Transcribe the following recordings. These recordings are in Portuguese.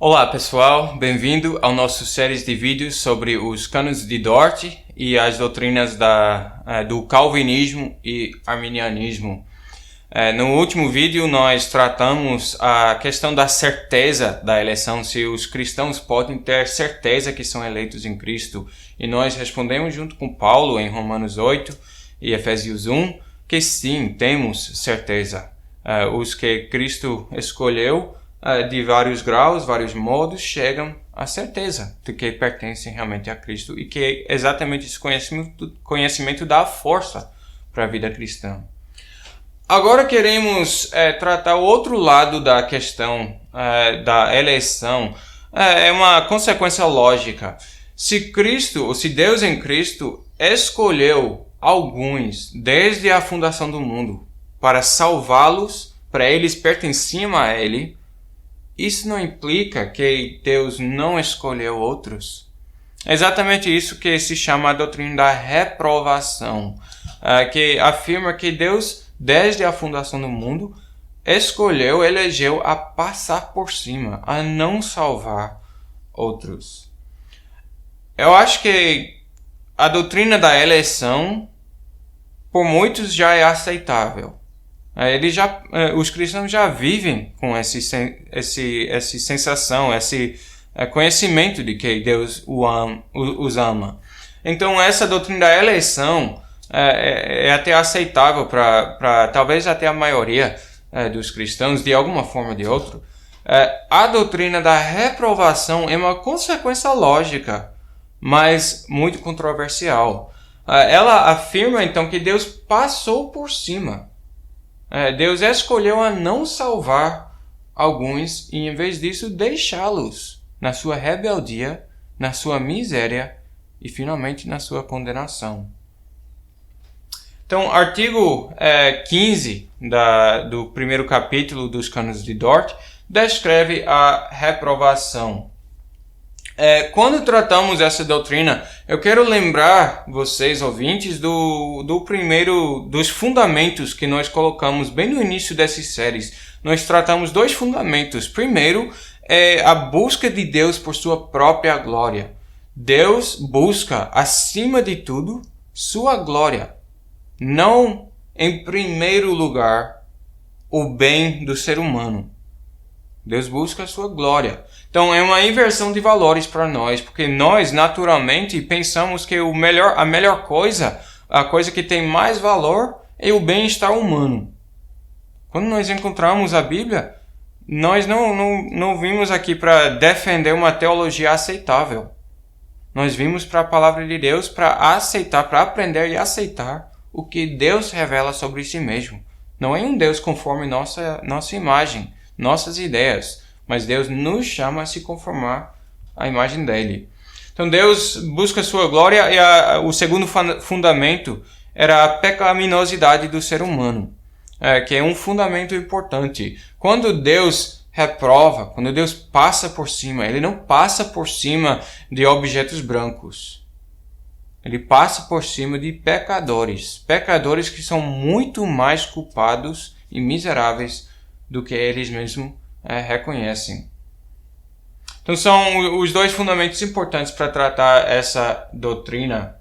Olá pessoal, bem-vindo ao nosso série de vídeos sobre os cânones de Dort e as doutrinas do calvinismo e arminianismo. No último vídeo nós tratamos a questão da certeza da eleição, se os cristãos podem ter certeza que são eleitos em Cristo. E nós respondemos junto com Paulo em Romanos 8 e Efésios 1 que sim, temos certeza. Os que Cristo escolheu de vários graus, vários modos, chegam à certeza de que pertencem realmente a Cristo e que exatamente esse conhecimento dá força para a vida cristã. Agora queremos tratar o outro lado da questão da eleição. É uma consequência lógica. Se Cristo, ou se Deus em Cristo, escolheu alguns desde a fundação do mundo para salvá-los, para eles pertenciam a Ele, isso não implica que Deus não escolheu outros. É exatamente isso que se chama a doutrina da reprovação, que afirma que Deus, desde a fundação do mundo, elegeu a passar por cima, a não salvar outros. Eu acho que a doutrina da eleição, por muitos, já é aceitável. Os cristãos já vivem com essa sensação, esse conhecimento de que Deus os ama. Então essa doutrina da eleição é até aceitável para talvez até a maioria dos cristãos, de alguma forma ou de outra. A doutrina da reprovação é uma consequência lógica, mas muito controversial. Ela afirma então que Deus passou por cima. Deus escolheu a não salvar alguns e, em vez disso, deixá-los na sua rebeldia, na sua miséria e, finalmente, na sua condenação. Então, artigo 15 do primeiro capítulo dos Cânones de Dort descreve a reprovação. Quando tratamos essa doutrina, eu quero lembrar vocês, ouvintes, dos fundamentos que nós colocamos bem no início dessas séries. Nós tratamos dois fundamentos. Primeiro, é a busca de Deus por sua própria glória. Deus busca, acima de tudo, sua glória. Não, em primeiro lugar, o bem do ser humano. Deus busca a sua glória. Então é uma inversão de valores para nós, porque nós naturalmente pensamos que a melhor coisa, a coisa que tem mais valor, é o bem-estar humano. Quando nós encontramos a Bíblia, nós não vimos aqui para defender uma teologia aceitável. Nós vimos para a palavra de Deus para aceitar, para aprender e aceitar o que Deus revela sobre si mesmo. Não é um Deus conforme nossa imagem, nossas ideias, mas Deus nos chama a se conformar à imagem dele. Então Deus busca a sua glória e o segundo fundamento era a pecaminosidade do ser humano, que é um fundamento importante. Quando Deus reprova, quando Deus passa por cima, Ele não passa por cima de objetos brancos. Ele passa por cima de pecadores que são muito mais culpados e miseráveis do que eles mesmos reconhecem. Então são os dois fundamentos importantes para tratar essa doutrina.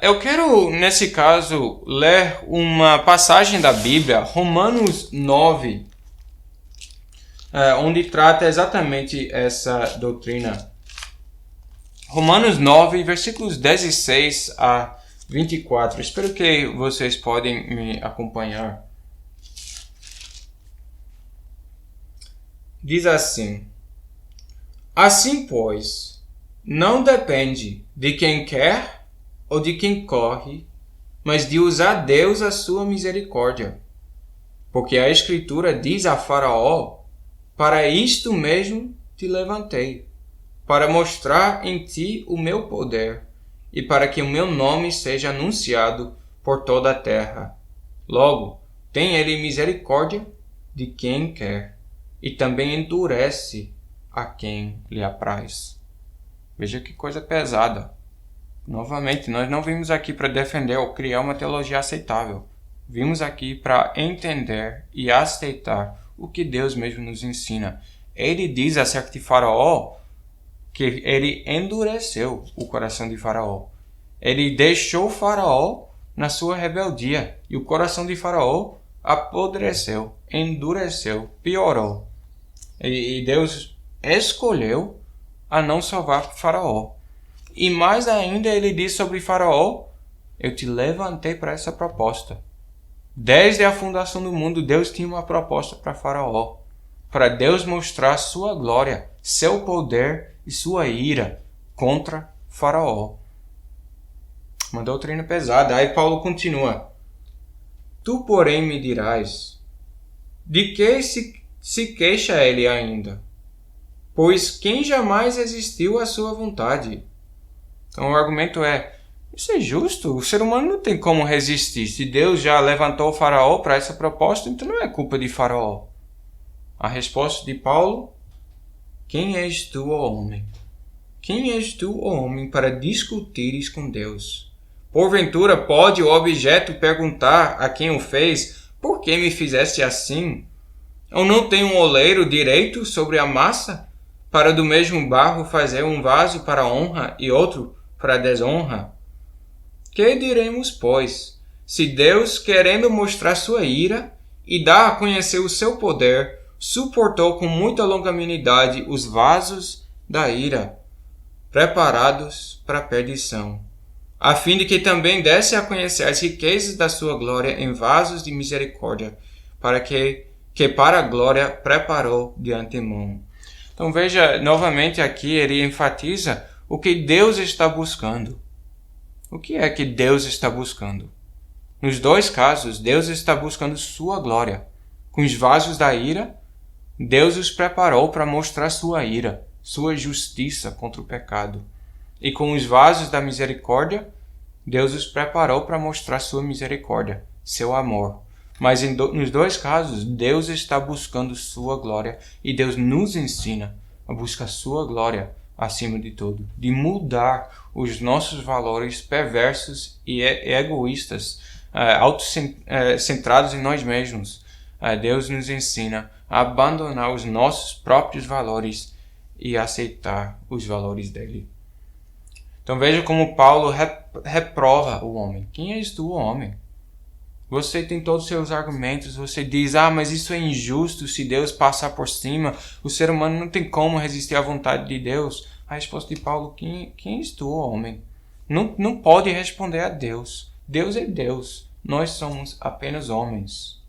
Eu quero, nesse caso, ler uma passagem da Bíblia, Romanos 9, onde trata exatamente essa doutrina. Romanos 9, versículos 16 a 24. Espero que vocês podem me acompanhar. Diz assim: Assim, pois, não depende de quem quer ou de quem corre, mas de usar Deus a sua misericórdia. Porque a Escritura diz a Faraó: Para isto mesmo te levantei, para mostrar em ti o meu poder, e para que o meu nome seja anunciado por toda a terra. Logo, tem ele misericórdia de quem quer, e também endurece a quem lhe apraz. Veja que coisa pesada. Novamente, nós não vimos aqui para defender ou criar uma teologia aceitável. Vimos aqui para entender e aceitar o que Deus mesmo nos ensina. ele diz acerca de Faraó que ele endureceu o coração de Faraó. Ele deixou Faraó na sua rebeldia e o coração de Faraó apodreceu, endureceu, piorou. E Deus escolheu a não salvar Faraó. E mais ainda ele diz sobre Faraó: eu te levantei para essa proposta. Desde a fundação do mundo, Deus tinha uma proposta para Faraó. Para Deus mostrar sua glória, seu poder e sua ira contra Faraó. Uma doutrina pesada. Aí Paulo continua: tu, porém, me dirás, de que se queixa ele ainda? Pois quem jamais resistiu à sua vontade? Então o argumento é: isso é justo, o ser humano não tem como resistir. Se Deus já levantou o Faraó para essa proposta, então não é culpa de Faraó. A resposta de Paulo: quem és tu, ó homem? Quem és tu, ó homem, para discutires com Deus? Porventura pode o objeto perguntar a quem o fez: por que me fizeste assim? Ou não tem um oleiro direito sobre a massa, para do mesmo barro fazer um vaso para honra e outro para desonra? Que diremos, pois, se Deus, querendo mostrar sua ira e dar a conhecer o seu poder, suportou com muita longanimidade os vasos da ira, preparados para a perdição, a fim de que também desse a conhecer as riquezas da sua glória em vasos de misericórdia, para que para a glória preparou de antemão. Então veja, novamente aqui ele enfatiza o que Deus está buscando. O que é que Deus está buscando? Nos dois casos, Deus está buscando sua glória. Com os vasos da ira, Deus os preparou para mostrar sua ira, sua justiça contra o pecado. E com os vasos da misericórdia, Deus os preparou para mostrar sua misericórdia, seu amor. Mas nos dois casos, Deus está buscando sua glória e Deus nos ensina a buscar sua glória acima de tudo, de mudar os nossos valores perversos e egoístas, autocentrados em nós mesmos. Deus nos ensina a abandonar os nossos próprios valores e aceitar os valores dele. Então veja como Paulo reprova o homem. Quem és tu, homem? Você tem todos os seus argumentos, você diz: mas isso é injusto, se Deus passar por cima, o ser humano não tem como resistir à vontade de Deus. A resposta de Paulo: quem és tu, homem? Não pode responder a Deus. Deus é Deus, nós somos apenas homens.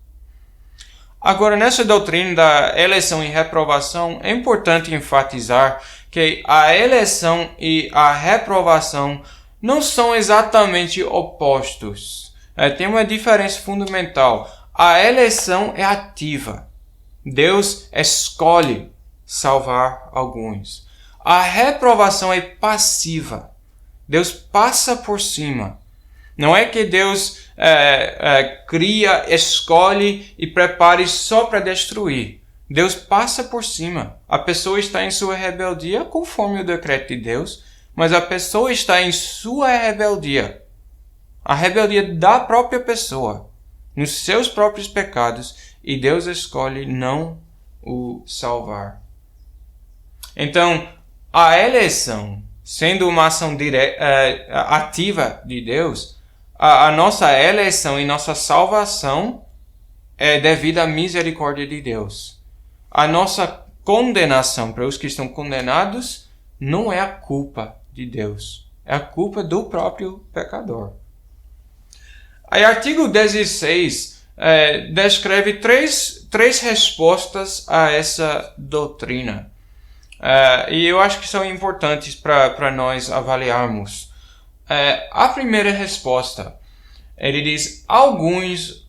Agora, nessa doutrina da eleição e reprovação, é importante enfatizar que a eleição e a reprovação não são exatamente opostos. Tem uma diferença fundamental. A eleição é ativa. Deus escolhe salvar alguns. A reprovação é passiva. Deus passa por cima. Não é que Deus cria, escolhe e prepare só para destruir. Deus passa por cima. A pessoa está em sua rebeldia conforme o decreto de Deus, mas a pessoa está em sua rebeldia. A rebeldia da própria pessoa, nos seus próprios pecados, e Deus escolhe não o salvar. Então, a eleição, sendo uma ação ativa de Deus, a nossa eleição e nossa salvação é devido à misericórdia de Deus. A nossa condenação para os que estão condenados não é a culpa de Deus, é a culpa do próprio pecador. Aí, artigo 16 descreve três respostas a essa doutrina. E eu acho que são importantes para nós avaliarmos. A primeira resposta, ele diz: alguns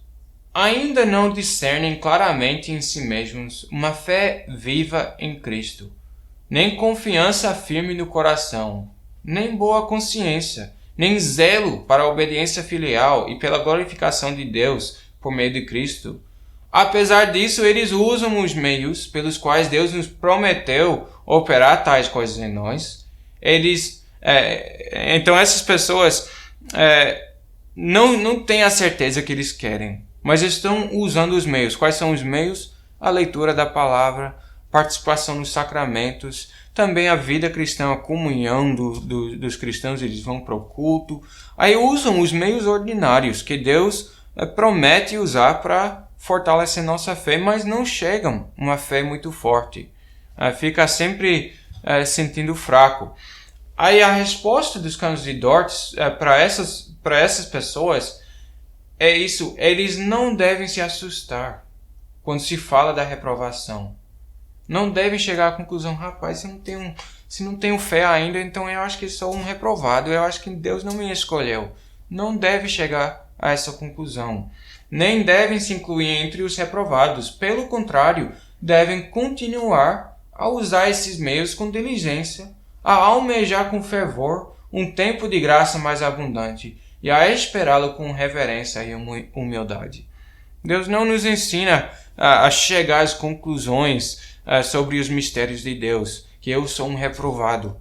ainda não discernem claramente em si mesmos uma fé viva em Cristo, nem confiança firme no coração, nem boa consciência, nem zelo para a obediência filial e pela glorificação de Deus por meio de Cristo. Apesar disso, eles usam os meios pelos quais Deus nos prometeu operar tais coisas em nós. Então essas pessoas não têm a certeza que eles querem, mas estão usando os meios. Quais são os meios? A leitura da palavra, participação nos sacramentos, também a vida cristã, a comunhão dos cristãos, eles vão para o culto. Aí usam os meios ordinários que Deus promete usar para fortalecer nossa fé, mas não chegam uma fé muito forte. Fica sempre sentindo fraco. Aí a resposta dos Cânones de Dort para essas pessoas é isso: eles não devem se assustar quando se fala da reprovação. Não devem chegar à conclusão: rapaz, se não tenho fé ainda, então eu acho que sou um reprovado, eu acho que Deus não me escolheu. Não deve chegar a essa conclusão. Nem devem se incluir entre os reprovados. Pelo contrário, devem continuar a usar esses meios com diligência, a almejar com fervor um tempo de graça mais abundante e a esperá-lo com reverência e humildade. Deus não nos ensina a chegar às conclusões sobre os mistérios de Deus, que eu sou um reprovado.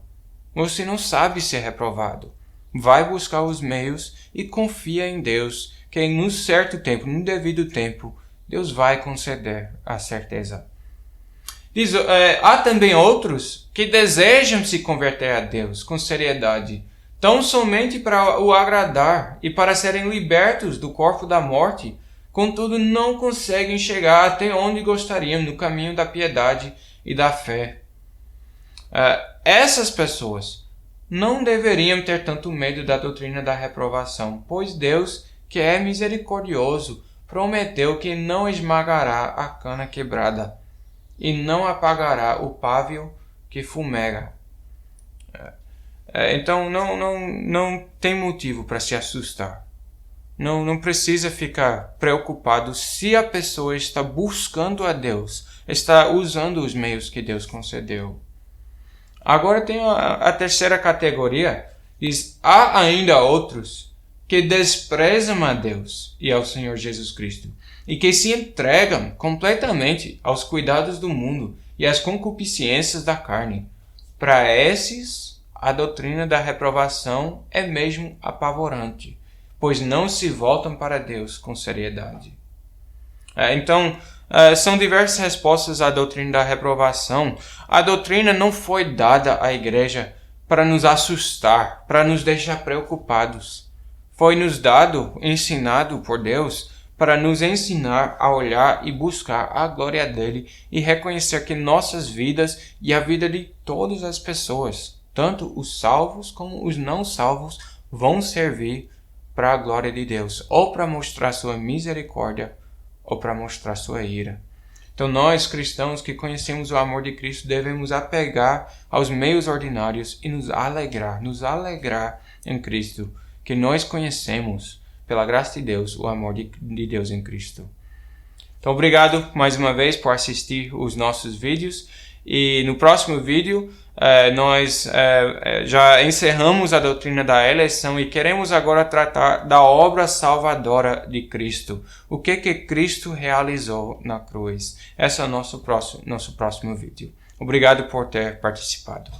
Você não sabe ser reprovado. Vai buscar os meios e confia em Deus, que no certo tempo, no devido tempo, Deus vai conceder a certeza. Há também outros que desejam se converter a Deus com seriedade, tão somente para o agradar e para serem libertos do corpo da morte, contudo não conseguem chegar até onde gostariam no caminho da piedade e da fé. Essas pessoas não deveriam ter tanto medo da doutrina da reprovação, pois Deus, que é misericordioso, prometeu que não esmagará a cana quebrada e não apagará o pavio que fumega. Então não tem motivo para se assustar. Não precisa ficar preocupado se a pessoa está buscando a Deus, está usando os meios que Deus concedeu. Agora tem a terceira categoria. Diz: há ainda outros que desprezam a Deus e ao Senhor Jesus Cristo e que se entregam completamente aos cuidados do mundo e às concupiscências da carne. Para esses, a doutrina da reprovação é mesmo apavorante, pois não se voltam para Deus com seriedade. Então, são diversas respostas à doutrina da reprovação. A doutrina não foi dada à igreja para nos assustar, para nos deixar preocupados. Foi nos ensinado por Deus para nos ensinar a olhar e buscar a glória dele e reconhecer que nossas vidas e a vida de todas as pessoas, tanto os salvos como os não salvos, vão servir para a glória de Deus, ou para mostrar sua misericórdia, ou para mostrar sua ira. Então nós, cristãos que conhecemos o amor de Cristo, devemos apegar aos meios ordinários e nos alegrar em Cristo, que nós conhecemos, pela graça de Deus, o amor de Deus em Cristo. Então obrigado mais uma vez por assistir os nossos vídeos, e no próximo vídeo nós já encerramos a doutrina da eleição e queremos agora tratar da obra salvadora de Cristo. O que Cristo realizou na cruz? Esse é o nosso próximo vídeo. Obrigado por ter participado.